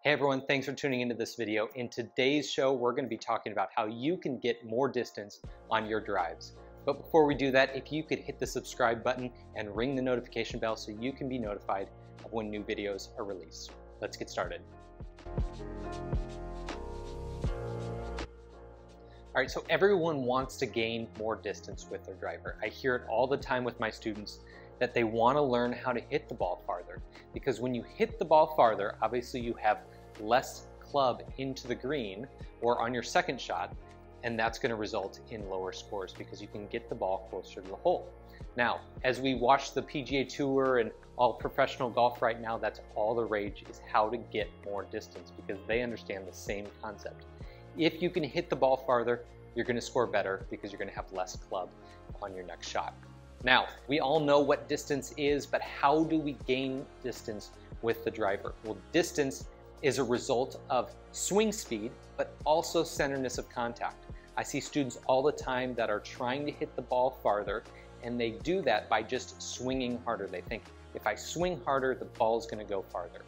Hey everyone, thanks for tuning into this video. In today's show, we're going to be talking about how you can get more distance on your drives. But before we do that, if you could hit the subscribe button and ring the notification bell so you can be notified of when new videos are released. Let's get started. All right, so everyone wants to gain more distance with their driver. I hear it all the time with my students that they want to learn how to hit the ball farther, because when you hit the ball farther, obviously you have less club into the green or on your second shot, and that's going to result in lower scores because you can get the ball closer to the hole. Now, as we watch the PGA Tour and all professional golf right now, that's all the rage, is how to get more distance, because they understand the same concept. If you can hit the ball farther, you're going to score better because you're going to have less club on your next shot. Now, we all know what distance is, but how do we gain distance with the driver? Well, distance is a result of swing speed, but also centerness of contact. I see students all the time that are trying to hit the ball farther, and they do that by just swinging harder. They think, if I swing harder, the ball is going to go farther.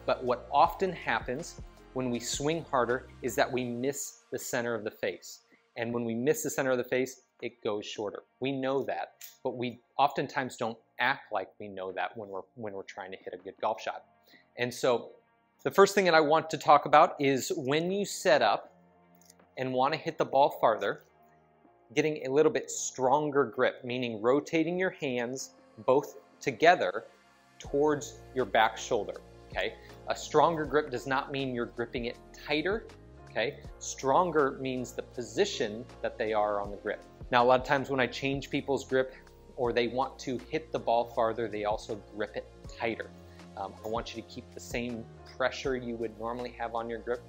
But what often happens when we swing harder is that we miss the center of the face. And when we miss the center of the face, it goes shorter. We know that, but we oftentimes don't act like we know that when we're trying to hit a good golf shot. And so the first thing that I want to talk about is when you set up and want to hit the ball farther, getting a little bit stronger grip, meaning rotating your hands both together towards your back shoulder, okay? A stronger grip does not mean you're gripping it tighter, okay? Stronger means the position that they are on the grip. Now, a lot of times when I change people's grip or they want to hit the ball farther, they also grip it tighter. I want you to keep the same pressure you would normally have on your grip,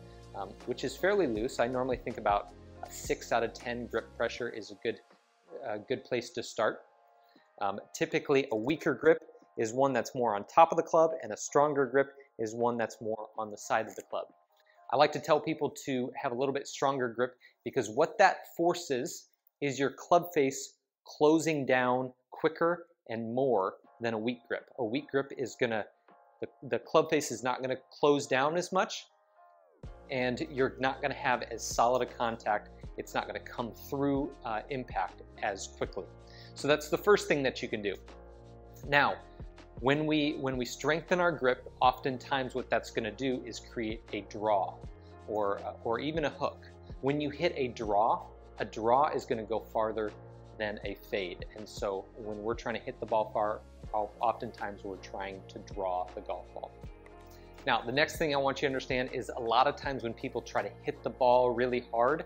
which is fairly loose. I normally think about a 6 out of 10 grip pressure is a good place to start. Typically, a weaker grip is one that's more on top of the club, and a stronger grip is one that's more on the side of the club. I like to tell people to have a little bit stronger grip, because what that forces is your club face closing down quicker and more than a weak grip. A weak grip is the club face is not gonna close down as much, and you're not gonna have as solid a contact. It's not gonna come through impact as quickly. So that's the first thing that you can do. Now, when we strengthen our grip, oftentimes what that's gonna do is create a draw or even a hook. When you hit a draw is gonna go farther than a fade. And so when we're trying to hit the ball far, oftentimes we're trying to draw the golf ball. Now, the next thing I want you to understand is a lot of times when people try to hit the ball really hard,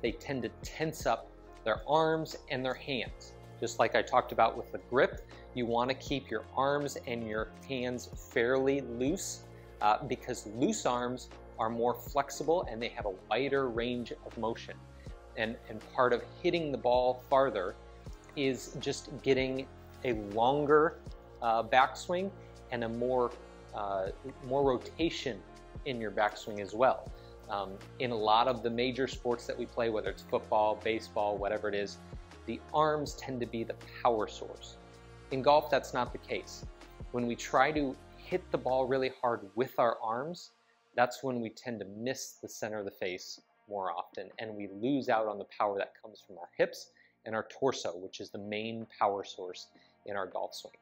they tend to tense up their arms and their hands. Just like I talked about with the grip, you want to keep your arms and your hands fairly loose because loose arms are more flexible and they have a wider range of motion. And part of hitting the ball farther is just getting a longer backswing and a more rotation in your backswing as well. In a lot of the major sports that we play, whether it's football, baseball, whatever it is, the arms tend to be the power source. In golf, that's not the case. When we try to hit the ball really hard with our arms, that's when we tend to miss the center of the face more often, and we lose out on the power that comes from our hips and our torso, which is the main power source in our golf swing.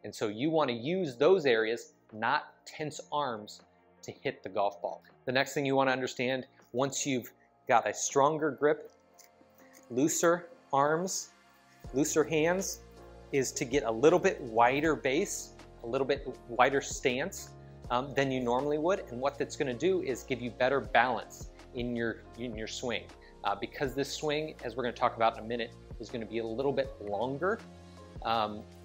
And so you want to use those areas, not tense arms, to hit the golf ball. The next thing you want to understand, once you've got a stronger grip, looser arms, looser hands, is to get a little bit wider base, a little bit wider stance than you normally would. And what that's going to do is give you better balance in your swing. Because this swing, as we're going to talk about in a minute, is going to be a little bit longer,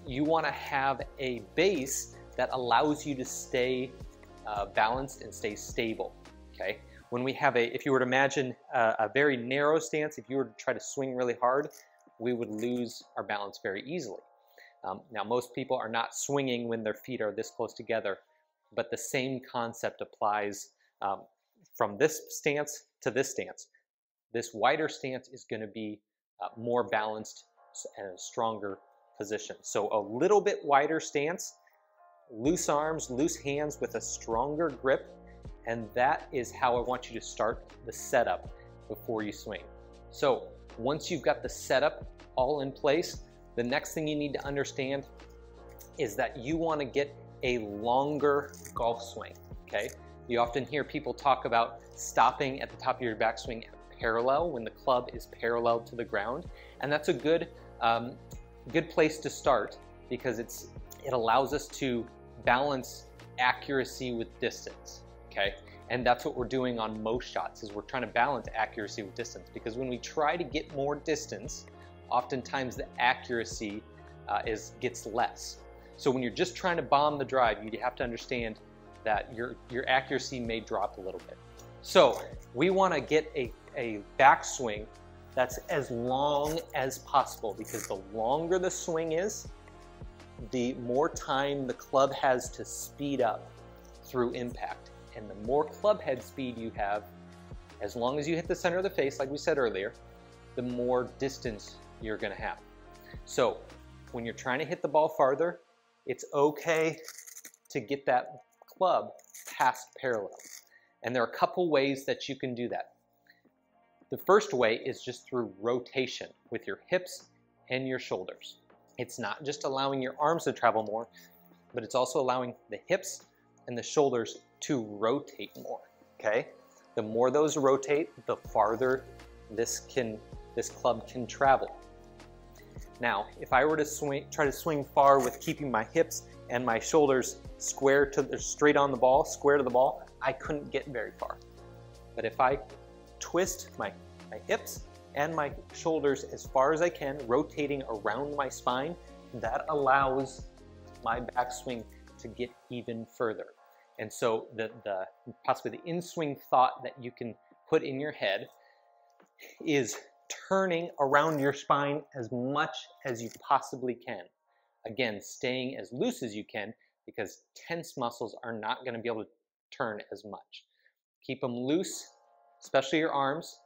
you want to have a base that allows you to stay balanced and stay stable, okay? When we have if you were to imagine a very narrow stance, if you were to try to swing really hard, we would lose our balance very easily. Now, most people are not swinging when their feet are this close together, but the same concept applies from this stance to this stance. This wider stance is going to be more balanced and a stronger position. So a little bit wider stance, loose arms, loose hands with a stronger grip And that is how I want you to start the setup before you swing. So once you've got the setup all in place, the next thing you need to understand is that you want to get a longer golf swing, okay? You often hear people talk about stopping at the top of your backswing parallel when the club is parallel to the ground, and that's a good place to start because it allows us to balance accuracy with distance, okay? And that's what we're doing on most shots, is we're trying to balance accuracy with distance, because when we try to get more distance, oftentimes the accuracy gets less. So when you're just trying to bomb the drive, you have to understand that your accuracy may drop a little bit. So we want to get a backswing that's as long as possible, because the longer the swing is, the more time the club has to speed up through impact. And the more club head speed you have, as long as you hit the center of the face, like we said earlier, the more distance you're going to have. So when you're trying to hit the ball farther, it's okay to get that club past parallel. And there are a couple ways that you can do that. The first way is just through rotation with your hips and your shoulders. It's not just allowing your arms to travel more, but it's also allowing the hips and the shoulders to rotate more, okay? The more those rotate, the farther this club can travel. Now, if I were to try to swing far with keeping my hips and my shoulders straight on the ball, square to the ball, I couldn't get very far. But if I twist my hips and my shoulders as far as I can, rotating around my spine, that allows my backswing to get even further. And so possibly the in-swing thought that you can put in your head is turning around your spine as much as you possibly can. Again, staying as loose as you can, because tense muscles are not going to be able to turn as much. Keep them loose, especially your arms,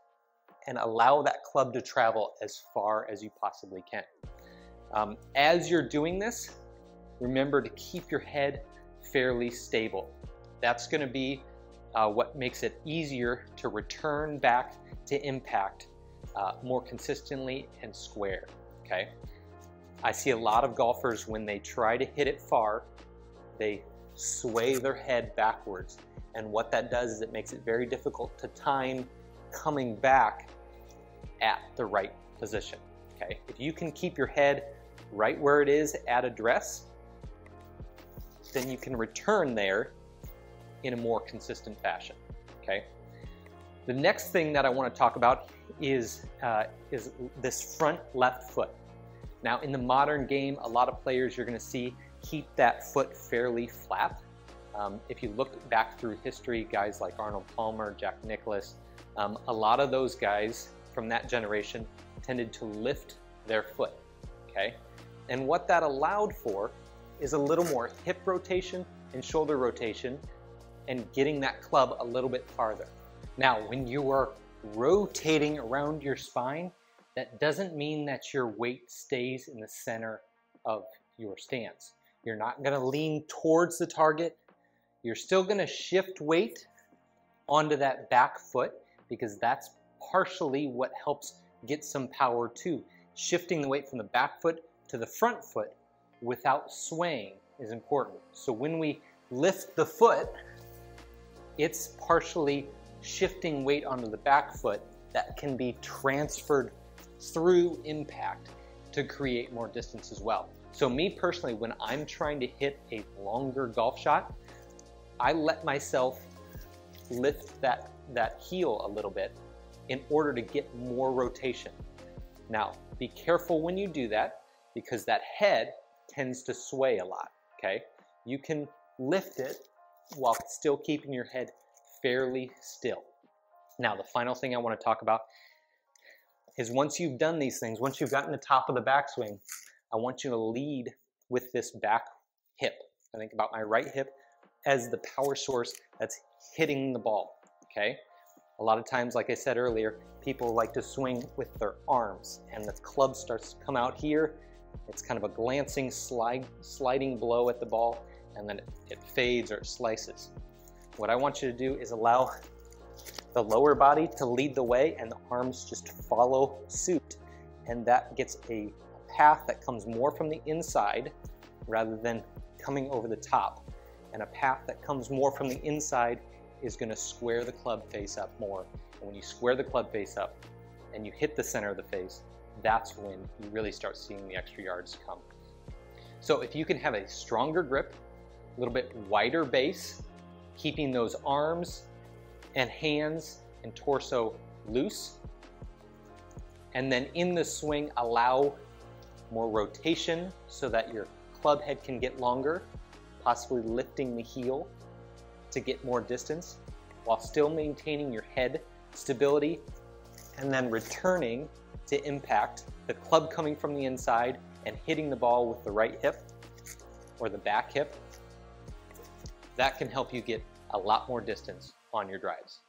and allow that club to travel as far as you possibly can. As you're doing this, remember to keep your head fairly stable. That's going to be what makes it easier to return back to impact more consistently and square, okay? I see a lot of golfers, when they try to hit it far, they sway their head backwards. And what that does is it makes it very difficult to time coming back at the right position, okay? If you can keep your head right where it is at address, then you can return there in a more consistent fashion, okay? The next thing that I want to talk about is this front left foot. Now, in the modern game, a lot of players you're going to see keep that foot fairly flat. If you look back through history, guys like Arnold Palmer, Jack Nicklaus, a lot of those guys from that generation tended to lift their foot, okay? And what that allowed for is a little more hip rotation and shoulder rotation and getting that club a little bit farther. Now, when you are rotating around your spine, that doesn't mean that your weight stays in the center of your stance. You're not going to lean towards the target. You're still going to shift weight onto that back foot, because that's partially what helps get some power too. Shifting the weight from the back foot to the front foot without swaying is important. So when we lift the foot, it's partially shifting weight onto the back foot that can be transferred through impact to create more distance as well. So me personally, when I'm trying to hit a longer golf shot, I let myself lift that heel a little bit in order to get more rotation. Now, be careful when you do that, because that head tends to sway a lot, okay? You can lift it while still keeping your head fairly still. Now, the final thing I want to talk about is, once you've done these things, once you've gotten the top of the backswing, I want you to lead with this back hip. I think about my right hip as the power source that's hitting the ball, okay? A lot of times, like I said earlier, people like to swing with their arms, and the club starts to come out here. It's kind of a glancing sliding blow at the ball, and then it fades or it slices. What I want you to do is allow the lower body to lead the way and the arms just follow suit. And that gets a path that comes more from the inside rather than coming over the top. And a path that comes more from the inside is going to square the club face up more. And when you square the club face up and you hit the center of the face, that's when you really start seeing the extra yards come. So if you can have a stronger grip, a little bit wider base, keeping those arms and hands and torso loose, and then in the swing allow more rotation so that your club head can get longer, possibly lifting the heel to get more distance while still maintaining your head stability, and then returning to impact, the club coming from the inside and hitting the ball with the right hip or the back hip. That can help you get a lot more distance on your drives.